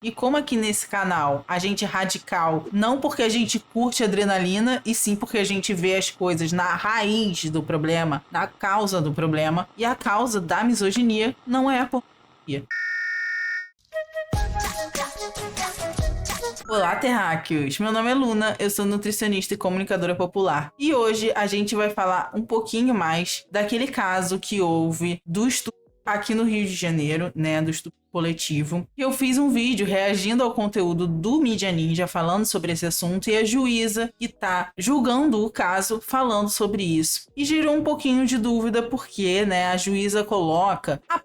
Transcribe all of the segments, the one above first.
E como aqui nesse canal a gente é radical, não porque a gente curte adrenalina, e sim porque a gente vê as coisas na raiz do problema, na causa do problema, e a causa da misoginia não é a pornografia. Olá, terráqueos! Meu nome é Luna, eu sou nutricionista e comunicadora popular. E hoje a gente vai falar um pouquinho mais daquele caso que houve do estupro aqui no Rio de Janeiro, né, do estupro coletivo. Eu fiz um vídeo reagindo ao conteúdo do Mídia Ninja falando sobre esse assunto e a juíza que tá julgando o caso falando sobre isso. E gerou um pouquinho de dúvida porque, né, a juíza coloca a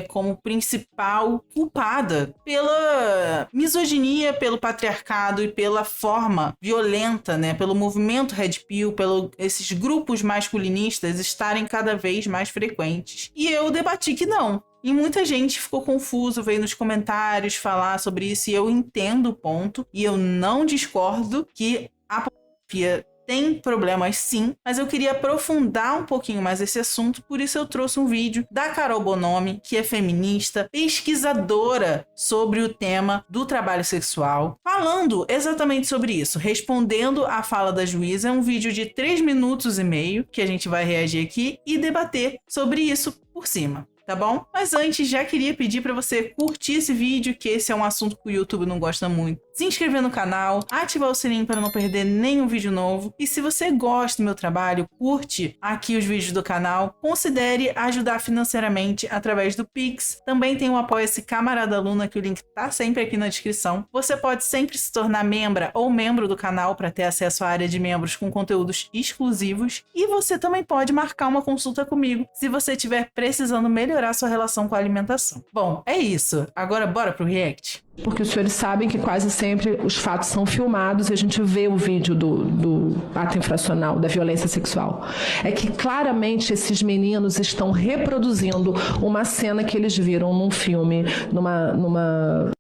como principal culpada pela misoginia, pelo patriarcado e pela forma violenta, né, pelo movimento Red Pill, esses grupos masculinistas estarem cada vez mais frequentes. E eu debati que não. E muita gente ficou confuso, veio nos comentários falar sobre isso, e eu entendo o ponto, e eu não discordo que a pornografia tem problemas sim, mas eu queria aprofundar um pouquinho mais esse assunto, por isso eu trouxe um vídeo da Carol Bonomi, que é feminista, pesquisadora sobre o tema do trabalho sexual, falando exatamente sobre isso, respondendo à fala da juíza. É um vídeo de 3 minutos e meio que a gente vai reagir aqui e debater sobre isso por cima. Tá bom? Mas antes, já queria pedir para você curtir esse vídeo, que esse é um assunto que o YouTube não gosta muito. Se inscrever no canal, ativar o sininho para não perder nenhum vídeo novo. E se você gosta do meu trabalho, curte aqui os vídeos do canal, considere ajudar financeiramente através do Pix. Também tem o Apoia-se Camarada Luna, que o link tá sempre aqui na descrição. Você pode sempre se tornar membra ou membro do canal para ter acesso à área de membros com conteúdos exclusivos. E você também pode marcar uma consulta comigo se você estiver precisando melhorar sua relação com a alimentação. Bom, é isso. Agora bora pro react. Porque os senhores sabem que quase sempre os fatos são filmados e a gente vê o vídeo do ato infracional, da violência sexual. É que claramente esses meninos estão reproduzindo uma cena que eles viram num filme, numa...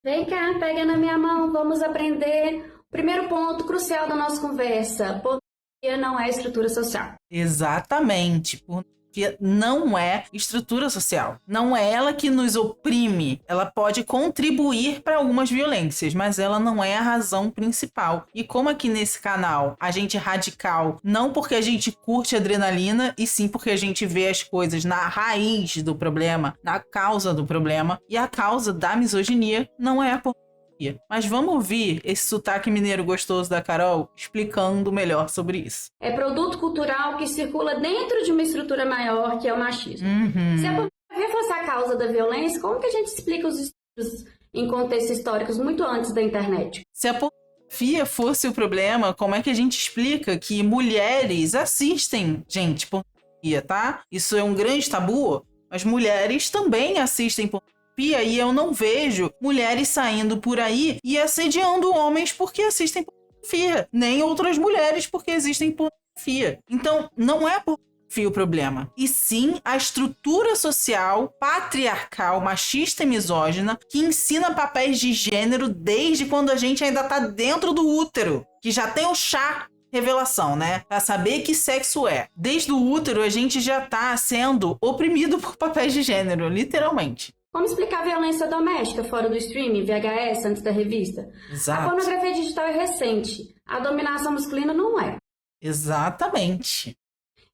Vem cá, pega na minha mão, vamos aprender. Primeiro ponto crucial da nossa conversa: pornografia não é estrutura social. Exatamente. Não é estrutura social. Não é ela que nos oprime. Ela pode contribuir para algumas violências, mas ela não é a razão principal. E como aqui nesse canal a gente é radical, não porque a gente curte adrenalina, e sim porque a gente vê as coisas na raiz do problema, na causa do problema, e a causa da misoginia não é a pornografia. Mas vamos ouvir esse sotaque mineiro gostoso da Carol explicando melhor sobre isso. É produto cultural que circula dentro de uma estrutura maior, que é o machismo. Se a pornografia fosse a causa da violência, como que a gente explica os estudos em contextos históricos muito antes da internet? Se a pornografia fosse o problema, como é que a gente explica que mulheres assistem, gente, pornografia, tá? Isso é um grande tabu, mas mulheres também assistem pornografia. E eu não vejo mulheres saindo por aí e assediando homens porque assistem pornografia, nem outras mulheres porque existem pornografia. Então, não é a pornografia o problema, e sim a estrutura social patriarcal, machista e misógina que ensina papéis de gênero desde quando a gente ainda tá dentro do útero, que já tem o chá revelação, né? Pra saber que sexo é. Desde o útero a gente já tá sendo oprimido por papéis de gênero, literalmente. Como explicar a violência doméstica fora do streaming, VHS, antes da revista? Exato. A pornografia digital é recente. A dominação masculina não é. Exatamente.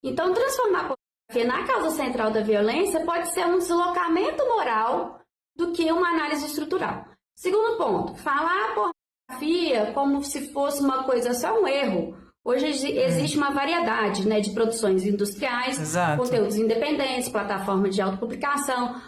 Então, transformar a pornografia na causa central da violência pode ser um deslocamento moral do que uma análise estrutural. Segundo ponto, falar a pornografia como se fosse uma coisa só um erro. Hoje existe uma variedade, né, de produções industriais, Exato. Conteúdos independentes, plataformas de autopublicação,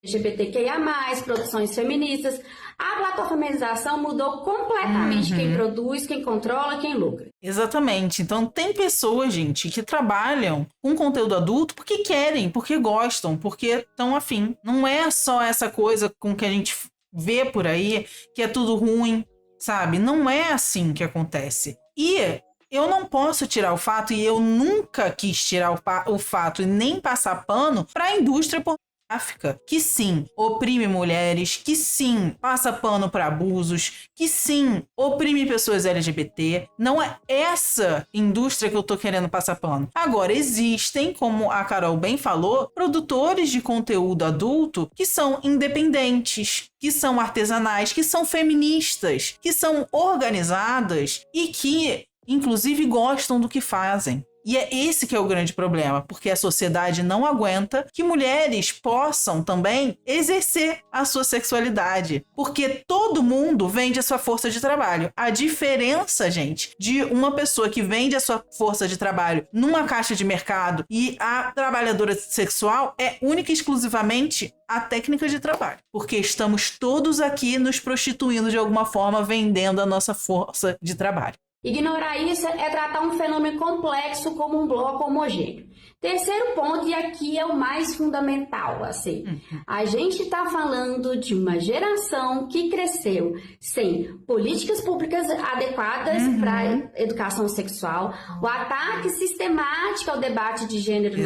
LGBTQIA+, produções feministas. A plataformização mudou completamente quem produz, quem controla, quem lucra. Exatamente. Então tem pessoas, gente, que trabalham com conteúdo adulto porque querem, porque gostam, porque estão afim. Não é só essa coisa com que a gente vê por aí, que é tudo ruim, sabe? Não é assim que acontece. E eu não posso tirar o fato, e eu nunca quis tirar o fato e nem passar pano para a indústria pornográfica. pornográfica que sim, oprime mulheres, que sim, passa pano para abusos, que sim, oprime pessoas LGBT. Não é essa indústria que eu tô querendo passar pano. Agora, existem, como a Carol bem falou, produtores de conteúdo adulto que são independentes, que são artesanais, que são feministas, que são organizadas e que, inclusive, gostam do que fazem. E é esse que é o grande problema, porque a sociedade não aguenta que mulheres possam também exercer a sua sexualidade, porque todo mundo vende a sua força de trabalho. A diferença, gente, de uma pessoa que vende a sua força de trabalho numa caixa de mercado e a trabalhadora sexual é única e exclusivamente a técnica de trabalho, porque estamos todos aqui nos prostituindo de alguma forma, vendendo a nossa força de trabalho. Ignorar isso é tratar um fenômeno complexo como um bloco homogêneo. Terceiro ponto, e aqui é o mais fundamental, assim. A gente está falando de uma geração que cresceu sem políticas públicas adequadas para a educação sexual, o ataque sistemático ao debate de gênero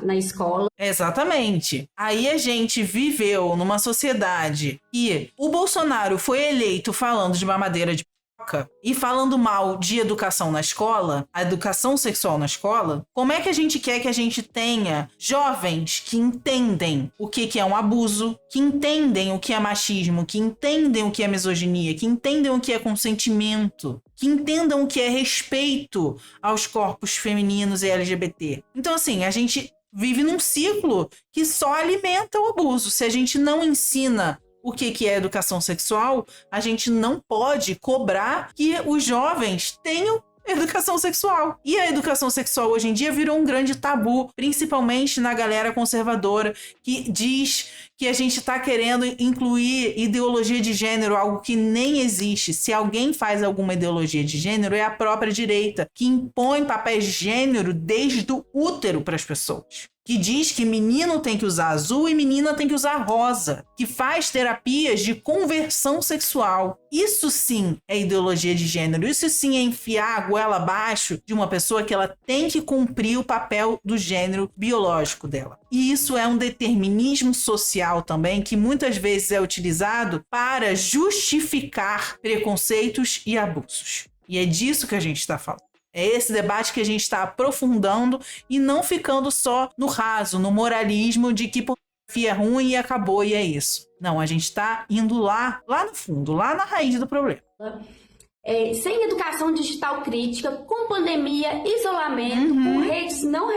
na escola. Exatamente. Aí a gente viveu numa sociedade que o Bolsonaro foi eleito falando de mamadeira de e falando mal de educação na escola, a educação sexual na escola. Como é que a gente quer que a gente tenha jovens que entendem o que é um abuso, que entendem o que é machismo, que entendem o que é misoginia, que entendem o que é consentimento, que entendam o que é respeito aos corpos femininos e LGBT? Então, assim, a gente vive num ciclo que só alimenta o abuso. Se a gente não ensina o que é educação sexual, a gente não pode cobrar que os jovens tenham educação sexual. E a educação sexual hoje em dia virou um grande tabu, principalmente na galera conservadora, que diz que a gente está querendo incluir ideologia de gênero, algo que nem existe. Se alguém faz alguma ideologia de gênero, é a própria direita, que impõe papéis de gênero desde o útero para as pessoas. Que diz que menino tem que usar azul e menina tem que usar rosa, que faz terapias de conversão sexual. Isso sim é ideologia de gênero, isso sim é enfiar a goela abaixo de uma pessoa que ela tem que cumprir o papel do gênero biológico dela. E isso é um determinismo social também, que muitas vezes é utilizado para justificar preconceitos e abusos. E é disso que a gente está falando. É esse debate que a gente está aprofundando e não ficando só no raso, no moralismo de que pornografia é ruim e acabou e é isso. Não, a gente está indo lá no fundo, lá na raiz do problema. Sem educação digital crítica, com pandemia, isolamento, com redes não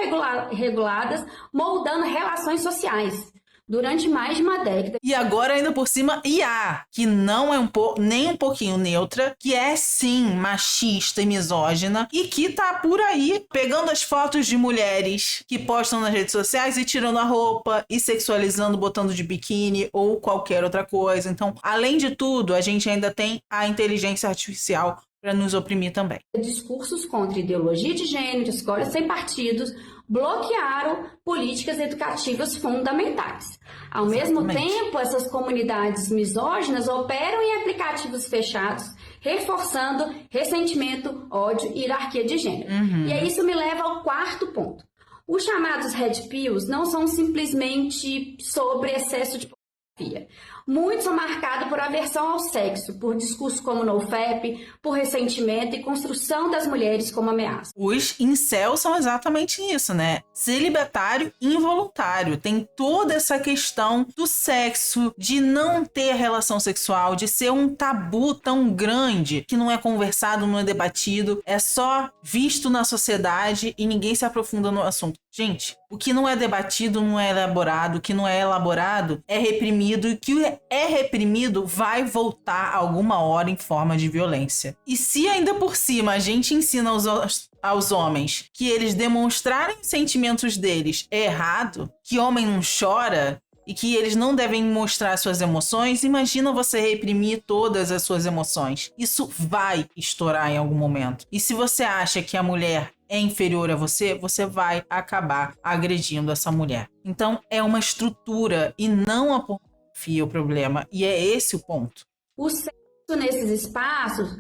reguladas, moldando relações sociais durante mais de uma década. E agora, ainda por cima, IA, que não é nem um pouquinho neutra, que é sim machista e misógina, e que tá por aí pegando as fotos de mulheres que postam nas redes sociais e tirando a roupa e sexualizando, botando de biquíni ou qualquer outra coisa. Então, além de tudo, a gente ainda tem a inteligência artificial para nos oprimir também. Discursos contra ideologia de gênero, escolas sem partidos, bloquearam políticas educativas fundamentais. Ao mesmo tempo, essas comunidades misóginas operam em aplicativos fechados, reforçando ressentimento, ódio e hierarquia de gênero. E aí isso me leva ao quarto ponto. Os chamados red pills não são simplesmente sobre excesso de pornografia. Muitos são marcados por aversão ao sexo, por discursos como NoFap, por ressentimento e construção das mulheres como ameaça. Os incels são exatamente isso, né? Celibatário involuntário. Tem toda essa questão do sexo, de não ter relação sexual, de ser um tabu tão grande que não é conversado, não é debatido, é só visto na sociedade e ninguém se aprofunda no assunto. Gente, o que não é debatido não é elaborado, o que não é elaborado é reprimido, e o que é reprimido vai voltar alguma hora em forma de violência. E se ainda por cima a gente ensina aos homens que eles demonstrarem os sentimentos deles é errado, que homem não chora e que eles não devem mostrar suas emoções, imagina você reprimir todas as suas emoções. Isso vai estourar em algum momento. E se você acha que a mulher é inferior a você, você vai acabar agredindo essa mulher. Então é uma estrutura e não a pornografia o problema. E é esse o ponto. O sexo nesses espaços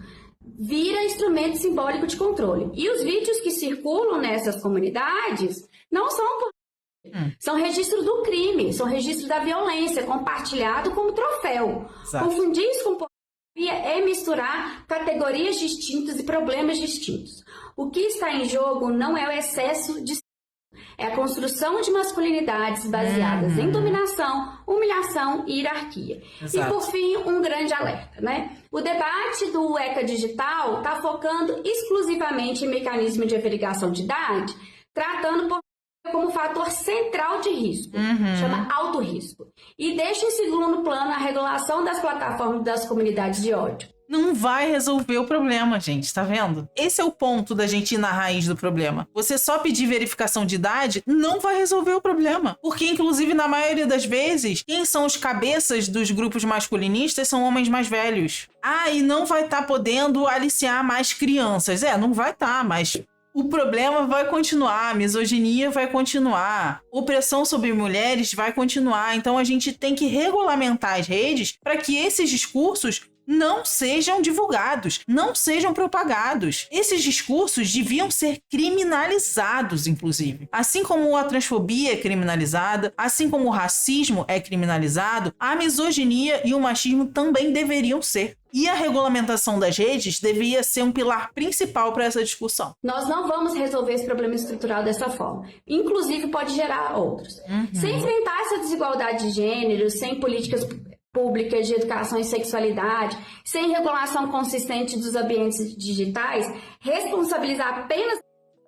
vira instrumento simbólico de controle. E os vídeos que circulam nessas comunidades não são São registros do crime, são registros da violência, compartilhado como troféu. Exato. Confundir isso com pornografia é misturar categorias distintas e problemas distintos. O que está em jogo não é o excesso de... É a construção de masculinidades baseadas em dominação, humilhação e hierarquia. Exato. E, por fim, um grande alerta, né? O debate do ECA Digital está focando exclusivamente em mecanismo de verificação de idade, tratando como fator central de risco, chama alto risco, e deixa em segundo plano a regulação das plataformas das comunidades de ódio. Não vai resolver o problema, gente, tá vendo? Esse é o ponto da gente ir na raiz do problema. Você só pedir verificação de idade não vai resolver o problema. Porque, inclusive, na maioria das vezes, quem são os cabeças dos grupos masculinistas são homens mais velhos. Ah, e não vai estar podendo aliciar mais crianças. Não vai estar, mas... o problema vai continuar, a misoginia vai continuar, opressão sobre mulheres vai continuar. Então a gente tem que regulamentar as redes para que esses discursos não sejam divulgados, não sejam propagados. Esses discursos deviam ser criminalizados, inclusive. Assim como a transfobia é criminalizada, assim como o racismo é criminalizado, a misoginia e o machismo também deveriam ser. E a regulamentação das redes devia ser um pilar principal para essa discussão. Nós não vamos resolver esse problema estrutural dessa forma. Inclusive, pode gerar outros. Sem enfrentar essa desigualdade de gênero, sem políticas públicas de educação e sexualidade, sem regulação consistente dos ambientes digitais, responsabilizar apenas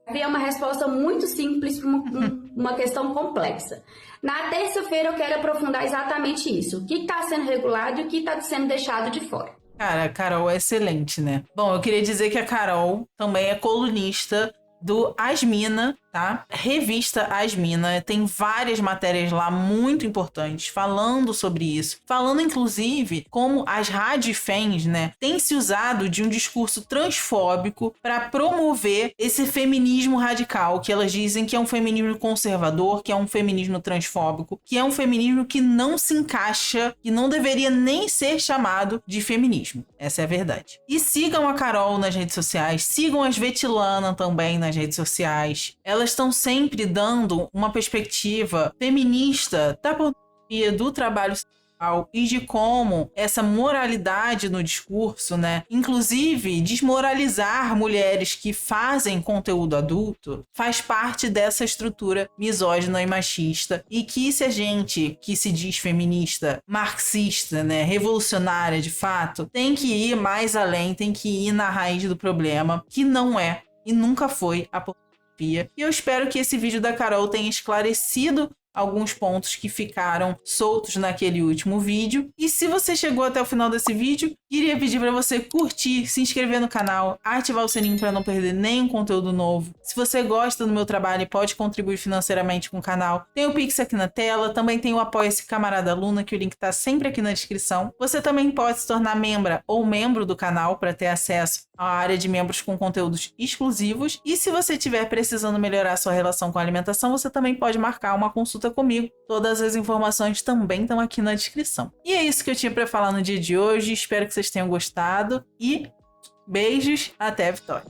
é uma resposta muito simples para uma questão complexa. Na terça-feira eu quero aprofundar exatamente isso. O que está sendo regulado e o que está sendo deixado de fora. Cara, a Carol é excelente, né? Bom, eu queria dizer que a Carol também é colunista do Asmina, tá? Revista Asmina, tem várias matérias lá muito importantes falando sobre isso, falando inclusive como as radifems, né, têm se usado de um discurso transfóbico para promover esse feminismo radical, que elas dizem que é um feminismo conservador, que é um feminismo transfóbico, que é um feminismo que não se encaixa, que não deveria nem ser chamado de feminismo. Essa é a verdade. E sigam a Carol nas redes sociais, sigam as Vetilana também nas redes sociais. Elas estão sempre dando uma perspectiva feminista da pornografia, do trabalho sexual e de como essa moralidade no discurso, né, inclusive desmoralizar mulheres que fazem conteúdo adulto, faz parte dessa estrutura misógina e machista, e que se a gente que se diz feminista, marxista, né, revolucionária de fato, tem que ir mais além, tem que ir na raiz do problema, que não é e nunca foi a pornografia. E eu espero que esse vídeo da Carol tenha esclarecido alguns pontos que ficaram soltos naquele último vídeo. E se você chegou até o final desse vídeo, queria pedir para você curtir, se inscrever no canal, ativar o sininho para não perder nenhum conteúdo novo. Se você gosta do meu trabalho e pode contribuir financeiramente com o canal, tem o Pix aqui na tela, também tem o Apoia-se Camarada Luna, que o link está sempre aqui na descrição. Você também pode se tornar membra ou membro do canal para ter acesso à área de membros com conteúdos exclusivos. E se você estiver precisando melhorar sua relação com a alimentação, você também pode marcar uma consulta comigo. Todas as informações também estão aqui na descrição. E é isso que eu tinha para falar no dia de hoje. Espero que vocês tenham gostado e beijos, até a vitória.